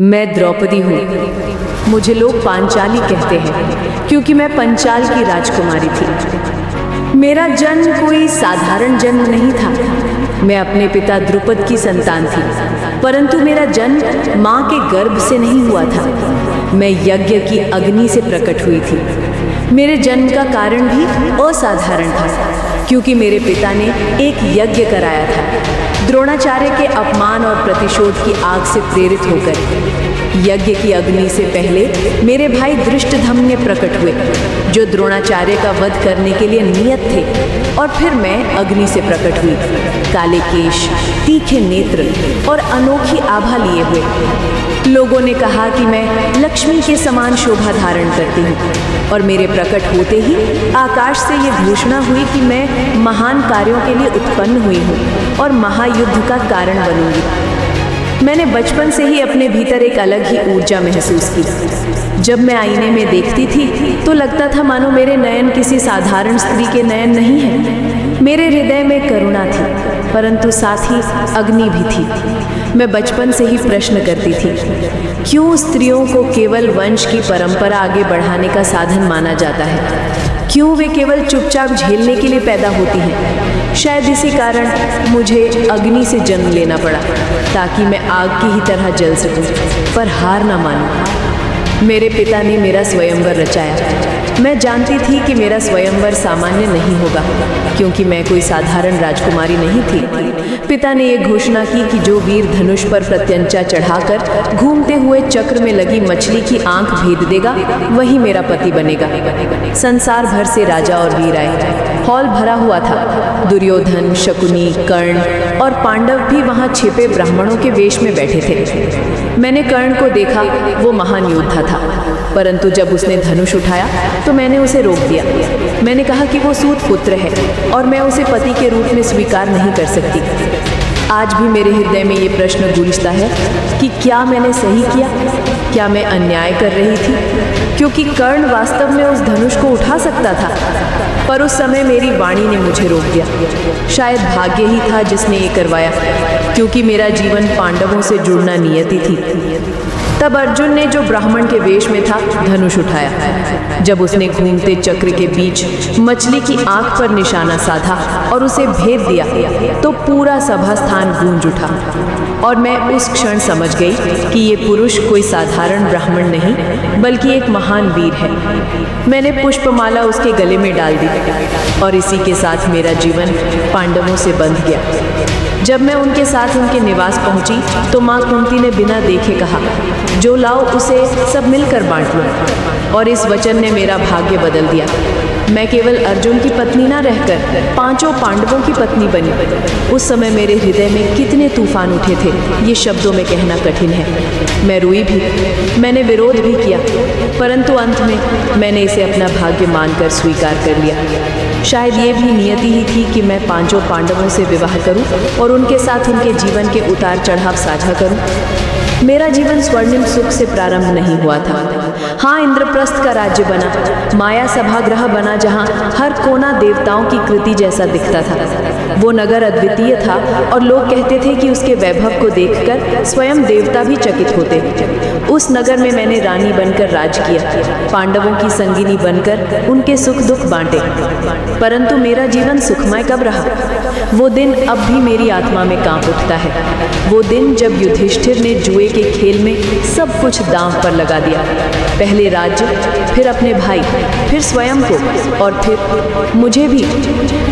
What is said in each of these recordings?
मैं द्रौपदी हूँ। मुझे लोग पांचाली कहते हैं क्योंकि मैं पंचाल की राजकुमारी थी। मेरा जन्म कोई साधारण जन्म नहीं था। मैं अपने पिता द्रुपद की संतान थी, परंतु मेरा जन्म माँ के गर्भ से नहीं हुआ था। मैं यज्ञ की अग्नि से प्रकट हुई थी। मेरे जन्म का कारण भी असाधारण था, क्योंकि मेरे पिता ने एक यज्ञ कराया था। द्रोणाचार्य के अपमान और प्रतिशोध की आग से प्रेरित होकर यज्ञ की अग्नि से पहले मेरे भाई धृष्टद्युम्न प्रकट हुए, जो द्रोणाचार्य का वध करने के लिए नियत थे। और फिर मैं अग्नि से प्रकट हुई, काले केश, तीखे नेत्र और अनोखी आभा लिए हुए। लोगों ने कहा कि मैं लक्ष्मी के समान शोभा धारण करती हूँ, और मेरे प्रकट होते ही आकाश से ये घोषणा हुई कि मैं महान कार्यों के लिए उत्पन्न हुई हूँ और महायुद्ध का कारण बनूंगी। मैंने बचपन से ही अपने भीतर एक अलग ही ऊर्जा महसूस की। जब मैं आईने में देखती थी तो लगता था मानो मेरे नयन किसी साधारण स्त्री के नयन नहीं हैं। मेरे हृदय में करुणा थी, परंतु साथ ही अग्नि भी थी। मैं बचपन से ही प्रश्न करती थी, क्यों स्त्रियों को केवल वंश की परंपरा आगे बढ़ाने का साधन माना जाता है? क्यों वे केवल चुपचाप झेलने के लिए पैदा होती हैं? शायद इसी कारण मुझे अग्नि से जन्म लेना पड़ा, ताकि मैं आग की ही तरह जल सकूं, पर हार ना मानूं। मेरे पिता ने मेरा स्वयंवर रचाया। मैं जानती थी कि मेरा स्वयंवर सामान्य नहीं होगा, क्योंकि मैं कोई साधारण राजकुमारी नहीं थी। पिता ने यह घोषणा की कि जो वीर धनुष पर प्रत्यंचा चढ़ाकर घूमते हुए चक्र में लगी मछली की आंख भेद देगा, वही मेरा पति बनेगा। संसार भर से राजा और वीर आए। हॉल भरा हुआ था। दुर्योधन, शकुनी, कर्ण और पांडव भी वहां छिपे ब्राह्मणों के वेश में बैठे थे। मैंने कर्ण को देखा। वो महान योद्धा था, परंतु जब उसने धनुष उठाया तो मैंने उसे रोक दिया। मैंने कहा कि वो सूत पुत्र है और मैं उसे पति के रूप में स्वीकार नहीं कर सकती। आज भी मेरे हृदय में ये प्रश्न गूंजता है कि क्या मैंने सही किया? क्या मैं अन्याय कर रही थी? क्योंकि कर्ण वास्तव में उस धनुष को उठा सकता था, पर उस समय मेरी वाणी ने मुझे रोक दिया। शायद भाग्य ही था जिसने ये करवाया, क्योंकि मेरा जीवन पांडवों से जुड़ना नियति थी। तब अर्जुन ने, जो ब्राह्मण के वेश में था, धनुष उठाया। जब उसने घूमते चक्र के बीच मछली की आंख पर निशाना साधा और उसे भेद दिया, तो पूरा सभा स्थान गूंज उठा। और मैं उस क्षण समझ गई कि ये पुरुष कोई साधारण ब्राह्मण नहीं, बल्कि एक महान वीर है। मैंने पुष्पमाला उसके गले में डाल दी, और इसी के साथ मेरा जीवन पांडवों से बंध गया। जब मैं उनके साथ उनके निवास पहुंची तो माँ कुंती ने बिना देखे कहा, जो लाओ उसे सब मिलकर बांट लो। और इस वचन ने मेरा भाग्य बदल दिया। मैं केवल अर्जुन की पत्नी न रहकर 5 पांडवों की पत्नी बनी। उस समय मेरे हृदय में कितने तूफान उठे थे, ये शब्दों में कहना कठिन है। मैं रोई भी, मैंने विरोध भी किया, परंतु अंत में मैंने इसे अपना भाग्य मानकर स्वीकार कर लिया। शायद ये भी नियति ही थी कि मैं 5 पांडवों से विवाह करूं और उनके साथ उनके जीवन के उतार चढ़ाव साझा करूं। मेरा जीवन स्वर्णिम सुख से प्रारंभ नहीं हुआ था। हाँ, इंद्रप्रस्थ का राज्य बना, माया सभागृह बना, जहाँ हर कोना देवताओं की कृति जैसा दिखता था। वो नगर अद्वितीय था और लोग कहते थे कि उसके वैभव को देखकर स्वयं देवता भी चकित होते। उस नगर में मैंने रानी बनकर राज किया, पांडवों की संगिनी बनकर उनके सुख दुख बांटे। परंतु मेरा जीवन सुखमय कब रहा? वो दिन अब भी मेरी आत्मा में कांप उठता है। वो दिन जब युधिष्ठिर ने जुए के खेल में सब कुछ दांव पर लगा दिया। पहले राज्य, फिर अपने भाई, फिर स्वयं को, और फिर मुझे भी।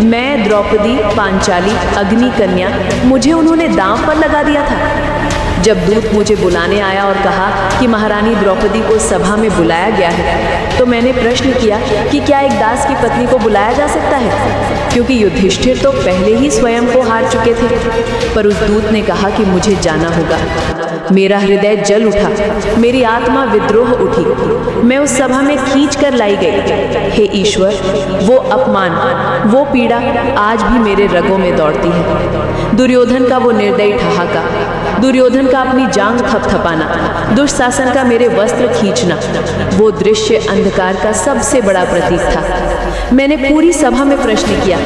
मैं द्रौपदी, पांचाली, अग्नि कन्या, मुझे उन्होंने दांव पर लगा दिया था। जब दूत मुझे बुलाने आया और कहा कि महारानी द्रौपदी को सभा में बुलाया गया है, तो मैंने प्रश्न किया कि क्या एक दास की पत्नी को बुलाया जा सकता है, क्योंकि युधिष्ठिर तो पहले ही स्वयं को हार चुके थे। पर उस दूत ने कहा कि मुझे जाना होगा। मेरा हृदय जल उठा, मेरी आत्मा विद्रोह उठी। मैं उस सभा में खींच कर लाई गई। हे ईश्वर, वो अपमान, वो पीड़ा आज भी मेरे रगों में दौड़ती है। दुर्योधन का वो निर्दयी ठहाका, दुर्योधन का अपनी जांग थपथपाना, दुशासन का मेरे वस्त्र खींचना, वो दृश्य अंधकार का सबसे बड़ा प्रतीक था। मैंने पूरी सभा में प्रश्न किया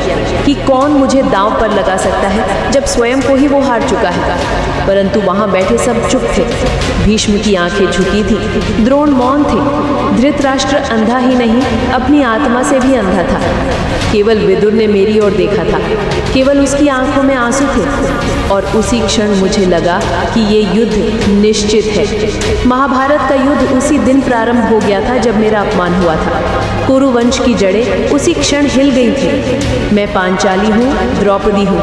कि कौन मुझे दांव पर लगा सकता है, जब स्वयं को ही वो हार चुका है। परंतु वहां बैठे सब चुप थे। भीष्म की आंखें झुकी थी, द्रोण मौन थे। धृतराष्ट्र अंधा ही नहीं, अपनी आत्मा से भी अंधा था। केवल विदुर ने मेरी ओर देखा था, केवल उसकी आंखों में आंसू थे। और उसी क्षण मुझे लगा कि ये युद्ध निश्चित है। महाभारत का युद्ध उसी दिन प्रारंभ हो गया था जब मेरा अपमान हुआ था। कुरुवंश की जड़ें उसी क्षण हिल गई थी। मैं पांचाली हूँ, द्रौपदी हूँ,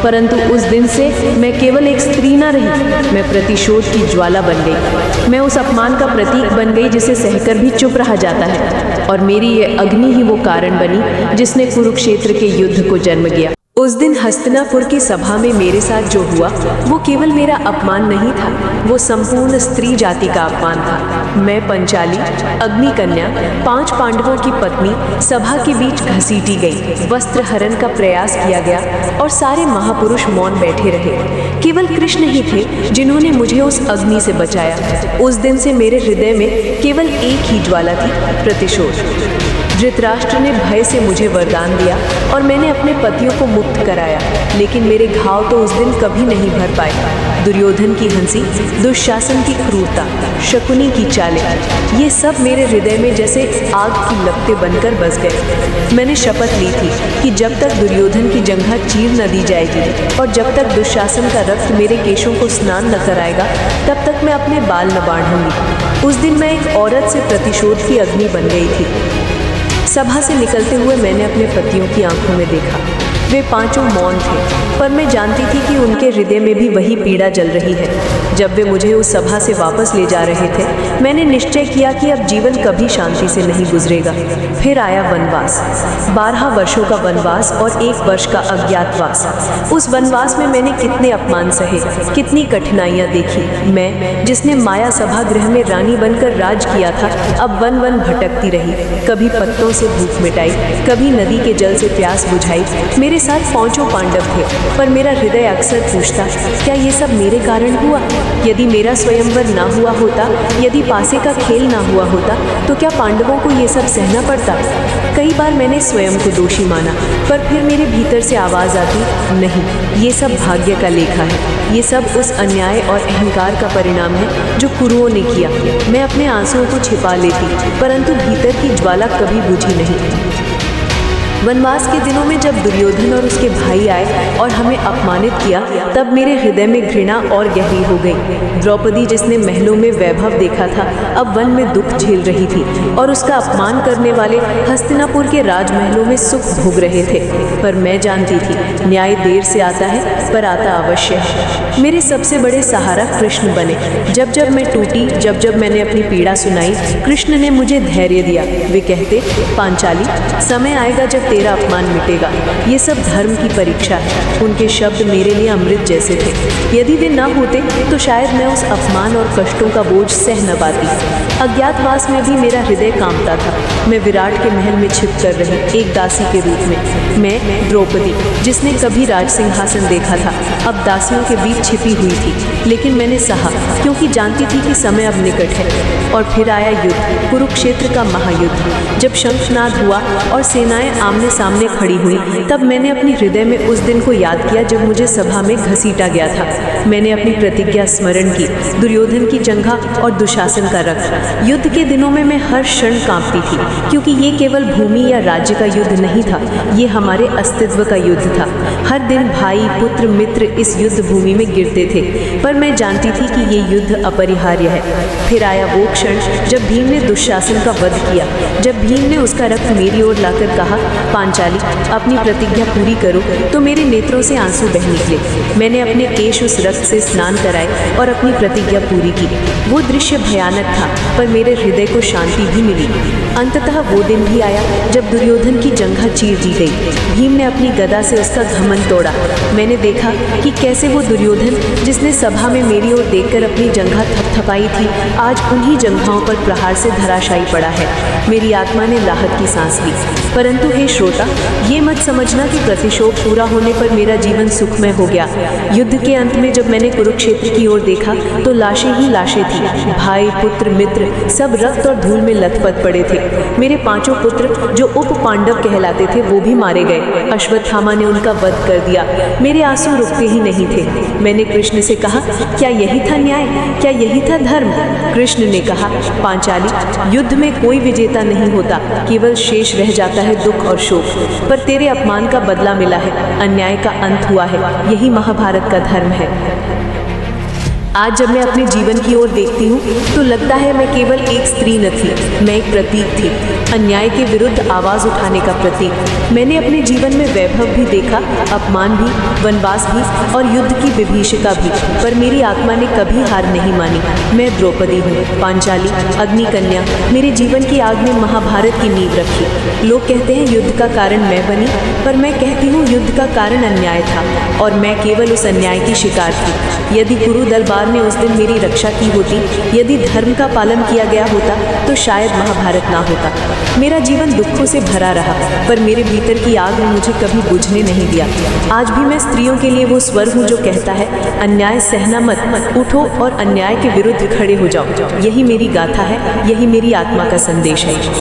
परंतु उस दिन से मैं केवल एक स्त्री न रही, मैं प्रतिशोध की ज्वाला बन गई। मैं उस अपमान का प्रतीक बन गई जिसे सहकर भी चुप रहा जाता है। और मेरी ये अग्नि ही वो कारण बनी जिसने कुरुक्षेत्र के युद्ध को जन्म दिया। उस दिन हस्तिनापुर की सभा में मेरे साथ जो हुआ वो केवल मेरा अपमान नहीं था, वो संपूर्ण स्त्री जाति का अपमान था। मैं पंचाली, अग्निकन्या, 5 पांडवों की पत्नी सभा के बीच घसीटी गई। वस्त्र हरण का प्रयास किया गया और सारे महापुरुष मौन बैठे रहे। केवल कृष्ण ही थे जिन्होंने मुझे उस अग्नि से बचाया। उस दिन से मेरे हृदय में केवल एक ही ज्वाला थी, प्रतिशोध। धृतराष्ट्र ने भय से मुझे वरदान दिया और मैंने अपने पतियों को मुक्त कराया, लेकिन मेरे घाव तो उस दिन कभी नहीं भर पाए। दुर्योधन की हंसी, दुशासन की क्रूरता, शकुनी की चालें, ये सब मेरे हृदय में जैसे आग की लपटें बनकर बस गए। मैंने शपथ ली थी कि जब तक दुर्योधन की जंघा चीर न दी जाएगी और जब तक दुशासन का रक्त मेरे केशों को स्नान न कराएगा, तब तक मैं अपने बाल न बांधूंगी। उस दिन मैं एक औरत से प्रतिशोध की अग्नि बन गई थी। सभा से निकलते हुए मैंने अपने पतियों की आंखों में देखा। वे पांचों मौन थे, पर मैं जानती थी कि उनके हृदय में भी वही पीड़ा जल रही है। जब वे मुझे उस सभा से वापस ले जा रहे थे, मैंने निश्चय किया कि अब जीवन कभी शांति से नहीं गुजरेगा। फिर आया वनवास, 12 वर्षों का वनवास और 1 वर्ष का अज्ञातवास। उस वनवास में मैंने कितने अपमान सहे, कितनी कठिनाइयां देखी। मैं, जिसने माया सभागृह में रानी बनकर राज किया था, अब वन वन भटकती रही। कभी पत्तों से भूख मिटाई, कभी नदी के जल से प्यास बुझाई। मेरे साथ 5 पांडव थे, पर मेरा हृदय अक्सर पूछता, क्या ये सब मेरे कारण हुआ? यदि मेरा स्वयंवर ना हुआ होता, यदि पासे का खेल ना हुआ होता, तो क्या पांडवों को ये सब सहना पड़ता? कई बार मैंने स्वयं को दोषी माना, पर फिर मेरे भीतर से आवाज आती, नहीं, ये सब भाग्य का लेखा है। ये सब उस अन्याय और अहंकार का परिणाम है जो कुरुओं ने किया। मैं अपने आंसुओं को छिपा लेती, परंतु भीतर की ज्वाला कभी बुझी नहीं। वनवास के दिनों में जब दुर्योधन और उसके भाई आए और हमें अपमानित किया, तब मेरे हृदय में घृणा और गहरी हो गई। द्रौपदी, जिसने महलों में वैभव देखा था, अब वन में दुख झेल रही थी और उसका अपमान करने वाले हस्तिनापुर के राजमहलों में सुख भोग रहे थे। पर मैं जानती थी, न्याय देर से आता है, पर आता अवश्य है। मेरे सबसे बड़े सहारा कृष्ण बने। जब जब मैं टूटी, जब जब मैंने अपनी पीड़ा सुनाई, कृष्ण ने मुझे धैर्य दिया। वे कहते, पांचाली, समय आएगा जब तेरा अपमान मिटेगा। ये सब धर्म की परीक्षा है। उनके शब्द मेरे लिए अमृत जैसे थे। यदि वे न होते तो शायद मैं उस अपमान और कष्टों का बोझ सह न पाती। अज्ञातवास में भी मेरा हृदय कांपता था। मैं विराट के महल में छिप कर रही, एक दासी के रूप में। मैं, द्रौपदी, जिसने कभी राज सिंहासन देखा था, अब दासियों के बीच छिपी हुई थी। लेकिन मैंने सहा, क्योंकि जानती थी कि समय अब निकट है। और फिर आया युद्ध, कुरुक्षेत्र का महायुद्ध। जब शंखनाद हुआ और सेनाएं आमने सामने खड़ी हुई, तब मैंने अपने हृदय में उस दिन को याद किया जब मुझे सभा में घसीटा गया था। मैंने अपनी प्रतिज्ञा स्मरण की, दुर्योधन की जंघा और दुशासन का रक्त। युद्ध के दिनों में मैं हर क्षण कांपती थी, क्योंकि ये केवल भूमि या राज्य का युद्ध नहीं था, ये हमारे अस्तित्व का युद्ध था। हर दिन भाई, पुत्र, मित्र इस युद्ध भूमि में गिरते थे, पर मैं जानती थी कि ये युद्ध अपरिहार्य है। फिर आया वो क्षण जब भीम ने दुशासन का वध किया, जब भीम ने उसका रक्त मेरी ओर लाकर कहा, पांचाली, अपनी प्रतिज्ञा पूरी करो, तो मेरे नेत्रों से आंसू बह निकले। मैंने अपने केश उस रक्त से स्नान कराए और अपनी प्रतिज्ञा पूरी की। वो दृश्य भयानक था, पर मेरे हृदय को शांति भी मिली। अंततः वो दिन भी आया जब दुर्योधन की जंघा चीर दी गई। भीम ने अपनी गदा से उसका घमंड तोड़ा। मैंने देखा कि कैसे वो दुर्योधन, जिसने सभा में मेरी ओर देखकर अपनी जंघा थपथपाई थी, आज उन्हीं जंघाओं पर प्रहार से धराशायी पड़ा है। मेरी आत्मा ने राहत की सांस ली। परंतु हे श्रोता, ये मत समझना कि प्रतिशोध पूरा होने पर मेरा जीवन सुखमय हो गया। युद्ध के अंत में जब मैंने कुरुक्षेत्र की ओर देखा, तो लाशें ही लाशें थी। भाई, पुत्र, मित्र सब रक्त और धूल में लथपथ पड़े थे। मेरे 5 पुत्र, जो उप पांडव कहलाते थे, वो भी मारे गए। अश्वत्थामा ने उनका वध कर कर दिया। मेरे आंसू रुकते ही नहीं थे। मैंने कृष्ण से कहा, क्या यही था न्याय? क्या यही था धर्म? कृष्ण ने कहा, पांचाली, युद्ध में कोई विजेता नहीं होता, केवल शेष रह जाता है दुख और शोक। पर तेरे अपमान का बदला मिला है, अन्याय का अंत हुआ है, यही महाभारत का धर्म है। आज जब मैं अपने जीवन की ओर देखती हूँ तो लगता है मैं केवल एक स्त्री न थी, मैं एक प्रतीक थी, अन्याय के विरुद्ध आवाज उठाने का प्रतीक। मैंने अपने जीवन में वैभव भी देखा, अपमान भी, वनवास भी और युद्ध की विभीषिका भी, पर मेरी आत्मा ने कभी हार नहीं मानी। मैं द्रौपदी हूँ, पांचाली, अग्नि कन्या, मेरे जीवन की आग ने महाभारत की नींव रखी। लोग कहते हैं युद्ध का कारण मैं बनी, पर मैं कहती हूँ युद्ध का कारण अन्याय था और मैं केवल उस अन्याय की शिकार थी। यदि कुरु दरबार ने उस दिन मेरी रक्षा की होती, यदि धर्म का पालन किया गया होता, तो शायद महाभारत ना होता। मेरा जीवन दुखों से भरा रहा, पर मेरे भीतर की आग ने मुझे कभी बुझने नहीं दिया। आज भी मैं स्त्रियों के लिए वो स्वर हूँ जो कहता है, अन्याय सहना मत, उठो और अन्याय के विरुद्ध खड़े हो जाओ। यही मेरी गाथा है, यही मेरी आत्मा का संदेश है।